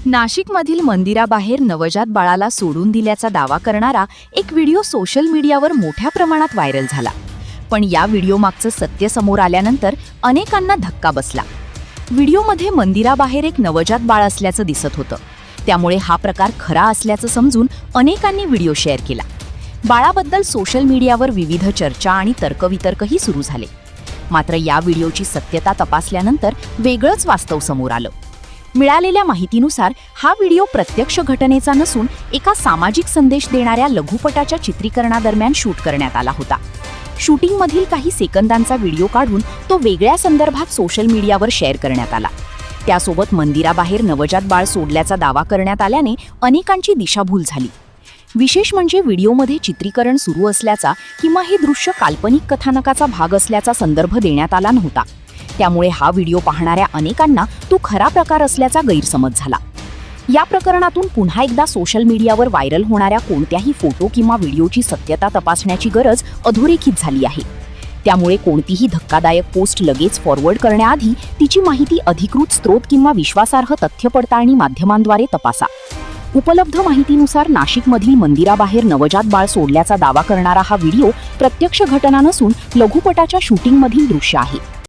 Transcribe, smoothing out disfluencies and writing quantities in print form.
नाशिकमधील मंदिराबाहेर नवजात बाळाला सोडून दिल्याचा दावा करणारा एक व्हिडिओ सोशल मीडियावर मोठ्या प्रमाणात व्हायरल झाला. पण या व्हिडिओमागचं सत्य समोर आल्यानंतर अनेकांना धक्का बसला. व्हिडिओमध्ये मंदिराबाहेर एक नवजात बाळ असल्याचं दिसत होतं. त्यामुळे हा प्रकार खरा असल्याचं समजून अनेकांनी व्हिडिओ शेअर केला. बाळाबद्दल सोशल मीडियावर विविध चर्चा आणि तर्कवितर्कही सुरू झाले. मात्र या व्हिडिओची सत्यता तपासल्यानंतर वेगळंच वास्तव समोर आलं. मिळालेल्या माहितीनुसार हा व्हिडिओ प्रत्यक्ष घटनेचा नसून एका सामाजिक संदेश देणाऱ्या लघुपटाच्या चित्रीकरणादरम्यान शूट करण्यात आला होता. शूटिंगमधील काही सेकंदांचा व्हिडिओ काढून तो वेगळ्या संदर्भात सोशल मीडियावर शेअर करण्यात आला. त्यासोबत मंदिराबाहेर नवजात बाळ सोडल्याचा दावा करण्यात आल्याने अनेकांची दिशाभूल झाली. विशेष म्हणजे व्हिडिओमध्ये चित्रीकरण सुरू असल्याचा किंवा हे दृश्य काल्पनिक कथानकाचा भाग असल्याचा संदर्भ देण्यात आला नव्हता. त्यामुळे हा व्हिडिओ पाहणाऱ्या अनेकांना तो खरा प्रकार असल्याचा गैरसमज झाला. या प्रकरणातून पुन्हा एकदा सोशल मीडियावर व्हायरल होणाऱ्या कोणत्याही फोटो किंवा व्हिडिओची सत्यता तपासण्याची गरज अधोरेखित झाली आहे. त्यामुळे कोणतीही धक्कादायक पोस्ट लगेच फॉरवर्ड करण्याआधी तिची माहिती अधिकृत स्रोत किंवा विश्वासार्ह तथ्य पडताळणी माध्यमांद्वारे तपासा. उपलब्ध माहितीनुसार नाशिकमधील मंदिराबाहेर नवजात बाळ सोडल्याचा दावा करणारा हा व्हिडिओ प्रत्यक्ष घटना नसून लघुपटाच्या शूटिंगमधील दृश्य आहे.